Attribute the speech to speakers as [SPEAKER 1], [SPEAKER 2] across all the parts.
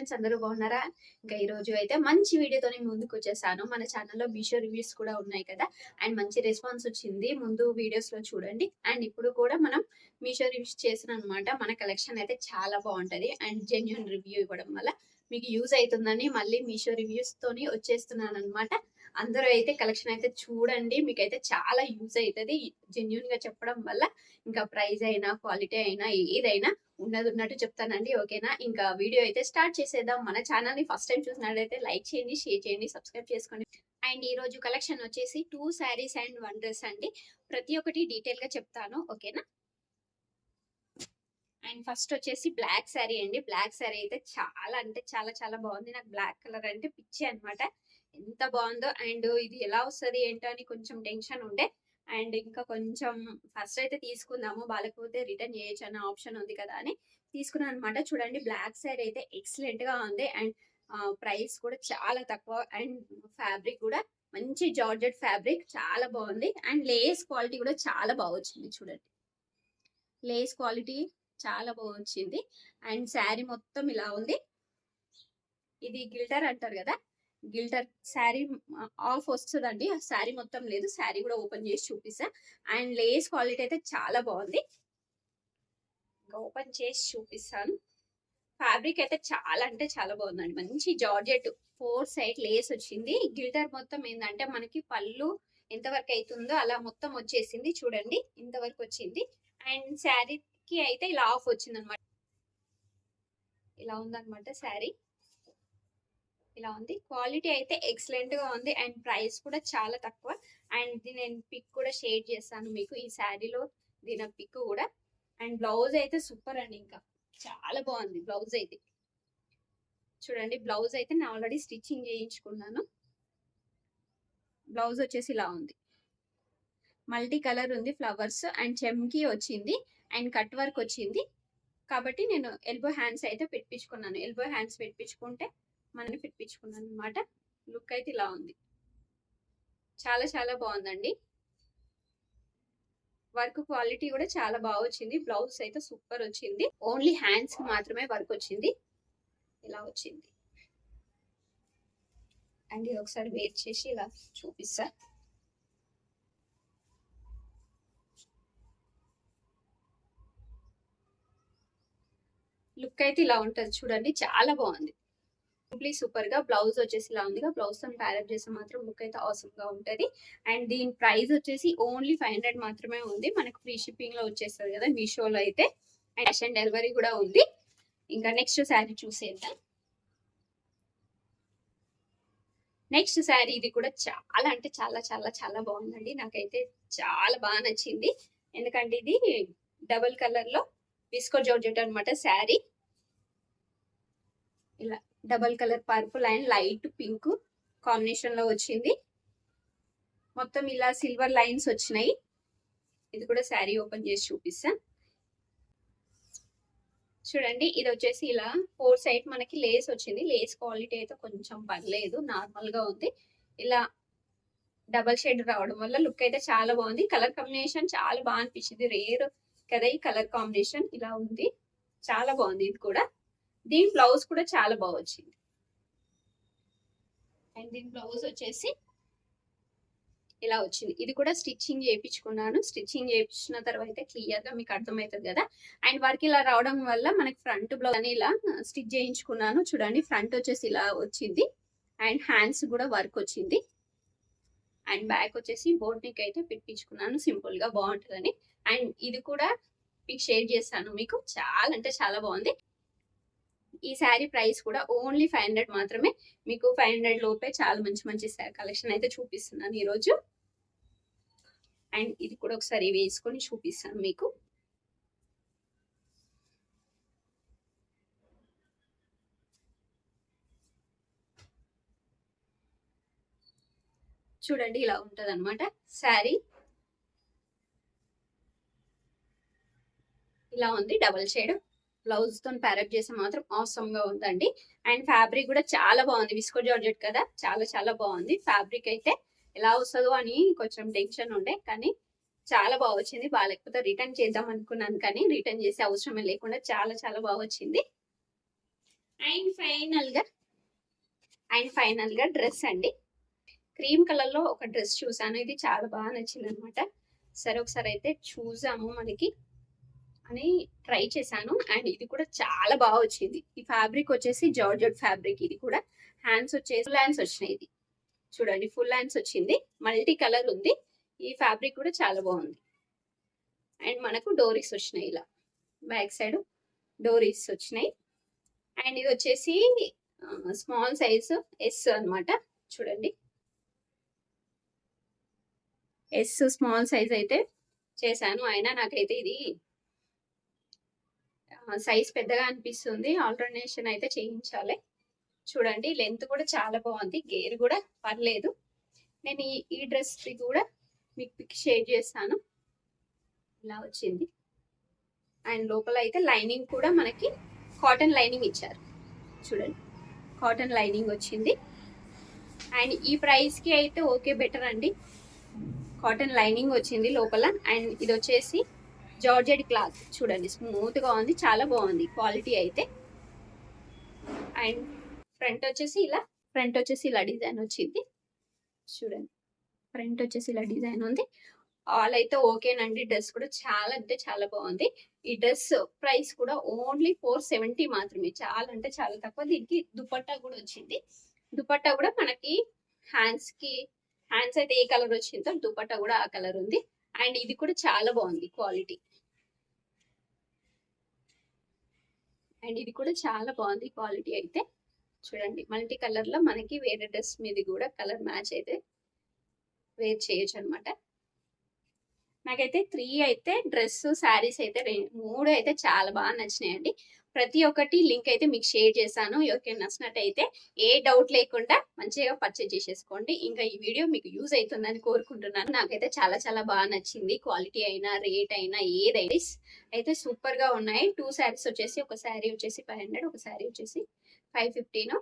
[SPEAKER 1] Friends, అందరూ బాగున్నారా? ఇంకా ఈ రోజు అయితే మంచి వీడియోతో ముందుకు వచ్చేసాను. మన ఛానల్లో మీషో రివ్యూస్ కూడా ఉన్నాయి కదా, అండ్ మంచి రెస్పాన్స్ వచ్చింది. ముందు వీడియోస్ లో చూడండి. అండ్ ఇప్పుడు కూడా మనం మీషో రివ్యూస్ చేసిన అనమాట. మన కలెక్షన్ అయితే చాలా బాగుంటది అండ్ జెన్యున్ రివ్యూ ఇవ్వడం వల్ల మీకు యూజ్ అవుతుందని మళ్ళీ మీషో రివ్యూస్ తోని వచ్చేస్తున్నాను అనమాట. అందరూ అయితే కలెక్షన్ అయితే చూడండి, మీకైతే చాలా యూజ్ అవుతుంది జెన్యున్ గా చెప్పడం వల్ల. ఇంకా ప్రైస్ అయినా క్వాలిటీ అయినా ఏదైనా ఉన్నట్టు చెప్తానండి, ఓకేనా? ఇంకా వీడియో అయితే స్టార్ట్ చేసేద్దాం. మన ఛానల్ ని ఫస్ట్ టైం చూసినట్లయితే లైక్ చేయండి, షేర్ చేయండి, సబ్స్క్రైబ్ చేసుకోండి. అండ్ ఈ రోజు కలెక్షన్ వచ్చేసి 2 శారీస్ అండ్ 1 డ్రెస్ అండి. ప్రతి ఒక్కటి డీటెయిల్ గా చెప్తాను, ఓకేనా? అండ్ ఫస్ట్ వచ్చేసి బ్లాక్ శారీ అండి. బ్లాక్ శారీ అయితే చాలా అంటే చాలా చాలా బాగుంది. నాకు బ్లాక్ కలర్ అంటే పిచ్చి అనమాట. ఎంత బాగుందో. అండ్ ఇది ఎలా వస్తుంది ఏంటో అని కొంచెం టెన్షన్ ఉండే. అండ్ ఇంకా కొంచెం ఫస్ట్ అయితే తీసుకుందాము, బాగాలేకపోతే రిటర్న్ చేయొచ్చు అన్న ఆప్షన్ ఉంది కదా అని తీసుకున్నాను అనమాట. చూడండి, బ్లాక్ శారీ అయితే ఎక్సలెంట్ గా ఉంది. అండ్ ప్రైస్ కూడా చాలా తక్కువ. అండ్ ఫ్యాబ్రిక్ కూడా మంచి జార్జెట్ ఫ్యాబ్రిక్, చాలా బాగుంది. అండ్ లేస్ క్వాలిటీ కూడా చాలా బాగా వచ్చింది. చూడండి, లేస్ క్వాలిటీ చాలా బాగా వచ్చింది. అండ్ శారీ మొత్తం ఇలా ఉంది. ఇది గిల్టర్ అంటారు కదా, గిల్టర్ శారీ ఆఫ్ వస్తుందండి. ఆ శారీ మొత్తం లేదు, శారీ కూడా ఓపెన్ చేసి చూపిస్తా. అండ్ లేస్ క్వాలిటీ అయితే చాలా బాగుంది. ఇంకా ఓపెన్ చేసి చూపిస్తాను. ఫ్యాబ్రిక్ అయితే చాలా అంటే చాలా బాగుందండి. మంచి జార్జెట్ 4 సైడ్ లేస్ వచ్చింది. గిల్టర్ మొత్తం ఏంటంటే మనకి పళ్ళు ఎంతవరకు అవుతుందో అలా మొత్తం వచ్చేసింది. చూడండి, ఇంతవరకు వచ్చింది. అండ్ శారీకి అయితే ఇలా ఆఫ్ వచ్చింది అనమాట. ఇలా ఉందన్నమాట శారీ, ఇలా ఉంది. క్వాలిటీ అయితే ఎక్సలెంట్ గా ఉంది. అండ్ ప్రైస్ కూడా చాలా తక్కువ. అండ్ ఇది నేను పిక్ కూడా షేర్ చేస్తాను మీకు ఈ శారీలో, దీని పిక్ కూడా. అండ్ బ్లౌజ్ అయితే సూపర్ అండి, ఇంకా చాలా బాగుంది బ్లౌజ్ అయితే. చూడండి, బ్లౌజ్ అయితే నేను ఆల్రెడీ స్టిచ్చింగ్ చేయించుకున్నాను. బ్లౌజ్ వచ్చేసి ఇలా ఉంది. మల్టీ కలర్ ఉంది, ఫ్లవర్స్ అండ్ చెమ్కి వచ్చింది అండ్ కట్ వర్క్ వచ్చింది. కాబట్టి నేను ఎల్బో హ్యాండ్స్ అయితే పెట్టించుకున్నాను. ఎల్బో హ్యాండ్స్ పెట్టించుకుంటే మనం పెట్టించుకున్నాను అనమాట. లుక్ అయితే ఇలా ఉంది. చాలా చాలా బాగుందండి. వర్క్ క్వాలిటీ కూడా చాలా బాగా వచ్చింది. బ్లౌజ్ అయితే సూపర్ వచ్చింది. ఓన్లీ హ్యాండ్స్ కి మాత్రమే వర్క్ వచ్చింది. ఇలా వచ్చింది. అండ్ ఇది ఒకసారి వేర్ చేసి ఇలా చూపిస్తా. లుక్ అయితే ఇలా ఉంటది. చూడండి, చాలా బాగుంది. సూపర్ గా బ్లౌజ్ వచ్చేసి ఇలా ఉంది. బ్లౌజ్ తో ప్యారప్ చేస్తే మాత్రం లుక్ అయితే అవసరం గా ఉంటది. అండ్ దీని ప్రైస్ వచ్చేసి ఓన్లీ 500 మాత్రమే ఉంది. మనకు ఫ్రీ షిప్పింగ్ లో వచ్చేస్తుంది కదా మీషోలో అయితే. అండ్ క్యాష్ ఆన్ డెలివరీ కూడా ఉంది. ఇంకా నెక్స్ట్ శారీ చూసేద్దాం. నెక్స్ట్ శారీ ఇది కూడా చాలా అంటే చాలా చాలా చాలా బాగుందండి. నాకైతే చాలా బాగా నచ్చింది. ఎందుకంటే ఇది డబుల్ కలర్ లో విస్కో జార్జెట్ అనమాట శారీ. ఇలా double colour purple and light pink combination లో వచ్చింది. మొత్తం ఇలా సిల్వర్ లైన్స్ వచ్చినాయి. ఇది కూడా శారీ ఓపెన్ చేసి చూపిస్తా. చూడండి, ఇది వచ్చేసి ఇలా 4 సైడ్ మనకి లేస్ వచ్చింది. లేస్ క్వాలిటీ అయితే కొంచెం పర్లేదు, నార్మల్ గా ఉంది. ఇలా డబల్ షేడ్ రావడం వల్ల లుక్ అయితే చాలా బాగుంది. కలర్ కాంబినేషన్ చాలా బాగా అనిపించింది. రేర్ కదా ఈ కలర్ కాంబినేషన్. ఇలా ఉంది, చాలా బాగుంది ఇది కూడా. దీని బ్లౌజ్ కూడా చాలా బాగా వచ్చింది. అండ్ దీని బ్లౌజ్ వచ్చేసి ఇలా వచ్చింది. ఇది కూడా స్టిచ్చింగ్ చేయించుకున్నాను. స్టిచ్చింగ్ చేయించిన తర్వాత క్లియర్ గా మీకు అర్థమవుతుంది కదా. అండ్ వర్క్ ఇలా రావడం వల్ల మనకి ఫ్రంట్ బ్లౌజ్ అని ఇలా స్టిచ్ చేయించుకున్నాను. చూడండి, ఫ్రంట్ వచ్చేసి ఇలా వచ్చింది. అండ్ హ్యాండ్స్ కూడా వర్క్ వచ్చింది. అండ్ బ్యాక్ వచ్చేసి బోట్ నెక్ అయితే పెట్టించుకున్నాను, సింపుల్ గా బాగుంటుందని. అండ్ ఇది కూడా మీకు షేర్ చేస్తాను. మీకు చాలా అంటే చాలా బాగుంది. ఈ శారీ ప్రైస్ కూడా ఓన్లీ 500 మాత్రమే. మీకు 500 లోపే చాలా మంచి మంచి కలెక్షన్ అయితే చూపిస్తున్నాను ఈరోజు. అండ్ ఇది కూడా ఒకసారి వేసుకొని చూపిస్తాను మీకు. చూడండి, ఇలా ఉంటది అనమాట శారీ. ఇలా ఉంది, డబల్ షేడ్. బ్లౌజ్ తో ప్యారప్ చేస్తే మాత్రం ఆసమ్ గా ఉందండి. అండ్ ఫ్యాబ్రిక్ కూడా చాలా బాగుంది. విస్కో జార్జెట్ కదా, చాలా చాలా బాగుంది. ఫ్యాబ్రిక్ అయితే ఎలా వస్తుందో అని కొంచెం టెన్షన్ ఉండే, కానీ చాలా బాగా వచ్చింది. బాగాలేకపోతే రిటర్న్ చేద్దాం అనుకున్నాను, కానీ రిటర్న్ చేసే అవసరమే లేకుండా చాలా చాలా బాగా వచ్చింది. అండ్ ఫైనల్ గా డ్రెస్ అండి. క్రీమ్ కలర్ లో ఒక డ్రెస్ చూసాను, ఇది చాలా బాగా నచ్చింది అనమాట. సరే ఒకసారి అయితే చూసాము మనకి అని ట్రై చేశాను. అండ్ ఇది కూడా చాలా బాగా వచ్చింది. ఈ ఫ్యాబ్రిక్ వచ్చేసి జార్జెట్ ఫ్యాబ్రిక్. ఇది కూడా హ్యాండ్స్ వచ్చేసి ఫుల్ హ్యాండ్స్ వచ్చినాయి. ఇది చూడండి ఫుల్ హ్యాండ్స్ వచ్చింది, మల్టీ కలర్ ఉంది. ఈ ఫ్యాబ్రిక్ కూడా చాలా బాగుంది. అండ్ మనకు డోరీస్ వచ్చినాయి, ఇలా బ్యాక్ సైడ్ డోరీస్ వచ్చినాయి. అండ్ ఇది వచ్చేసి స్మాల్ సైజ్ ఎస్ అన్నమాట. చూడండి ఎస్ స్మాల్ సైజ్ అయితే చేశాను, అయినా నాకైతే ఇది సైజ్ పెద్దగా అనిపిస్తుంది. ఆల్టర్నేషన్ అయితే చేయించాలి. చూడండి లెంత్ కూడా చాలా బాగుంది, గేర్ కూడా పర్లేదు. నేను ఈ డ్రెస్ కూడా మీకు పిక్ షేర్ చేస్తాను. ఇలా వచ్చింది. అండ్ లోపల అయితే లైనింగ్ కూడా మనకి కాటన్ లైనింగ్ ఇచ్చారు. చూడండి కాటన్ లైనింగ్ వచ్చింది. అండ్ ఈ ప్రైస్ కి అయితే ఓకే బెటర్ అండి. కాటన్ లైనింగ్ వచ్చింది లోపల. అండ్ ఇది వచ్చేసి జార్జెట్ క్లాత్. చూడండి స్మూత్ గా ఉంది, చాలా బాగుంది క్వాలిటీ అయితే. అండ్ ఫ్రంట్ వచ్చేసి ఇలా డిజైన్ వచ్చింది. చూడండి ఫ్రంట్ వచ్చేసి ఇలా డిజైన్ ఉంది. ఆల్ అయితే ఓకేనండి. డ్రెస్ కూడా చాలా అంటే చాలా బాగుంది. ఈ డ్రెస్ ప్రైస్ కూడా ఓన్లీ 470 మాత్రమే, చాలా అంటే చాలా తక్కువ. దీనికి దుపట్టా కూడా వచ్చింది. దుపట్టా కూడా మనకి హ్యాండ్స్ అయితే ఏ కలర్ వచ్చిందో దుపట్టా కూడా ఆ కలర్ ఉంది. అండ్ ఇది కూడా చాలా బాగుంది క్వాలిటీ. అండ్ ఇది కూడా చాలా బాగుంది క్వాలిటీ అయితే. చూడండి మల్టీ కలర్ లో మనకి వేరే డ్రెస్ మీద కూడా కలర్ మ్యాచ్ అయితే వేర్ చేయొచ్చు అనమాట. నాకైతే 3 అయితే డ్రెస్ శారీస్ అయితే 3 అయితే చాలా బాగా నచ్చినాయండి. ప్రతి ఒక్కటి లింక్ అయితే మీకు షేర్ చేశాను. ఎవరికైనా నచ్చినట్టయితే ఏ డౌట్ లేకుండా మంచిగా పర్చేజ్ చేసేసుకోండి. ఇంకా ఈ వీడియో మీకు యూజ్ అవుతుందని కోరుకుంటున్నాను. నాకైతే చాలా చాలా బాగా నచ్చింది. క్వాలిటీ అయినా రేట్ అయినా ఏదైనా అయితే సూపర్ గా ఉన్నాయి. 2 శారీస్ వచ్చేసి, ఒక శారీ వచ్చేసి 500, ఒక శారీ వచ్చేసి 515.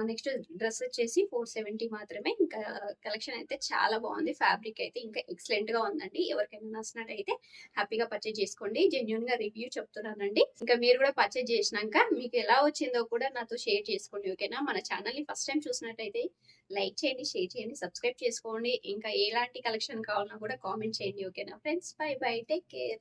[SPEAKER 1] నెక్స్ట్ డ్రెస్ వచ్చేసి 470 మాత్రమే. ఇంకా కలెక్షన్ అయితే చాలా బాగుంది. ఫ్యాబ్రిక్ అయితే ఇంకా ఎక్సలెంట్ గా ఉందండి. ఎవరికైనా నచ్చినట్టయితే హ్యాపీగా పర్చేజ్ చేసుకోండి. జెన్యున్ గా రివ్యూ చెప్తున్నానండి. ఇంకా మీరు కూడా పర్చేజ్ చేసినాక మీకు ఎలా వచ్చిందో కూడా నాతో షేర్ చేసుకోండి. ఓకేనా? మన ఛానల్ ని ఫస్ట్ టైం చూసినట్టయితే లైక్ చేయండి, షేర్ చేయండి, సబ్స్క్రైబ్ చేసుకోండి. ఇంకా ఎలాంటి కలెక్షన్ కావాలన్నా కూడా కామెంట్ చేయండి. ఓకేనా friends? By by, take care.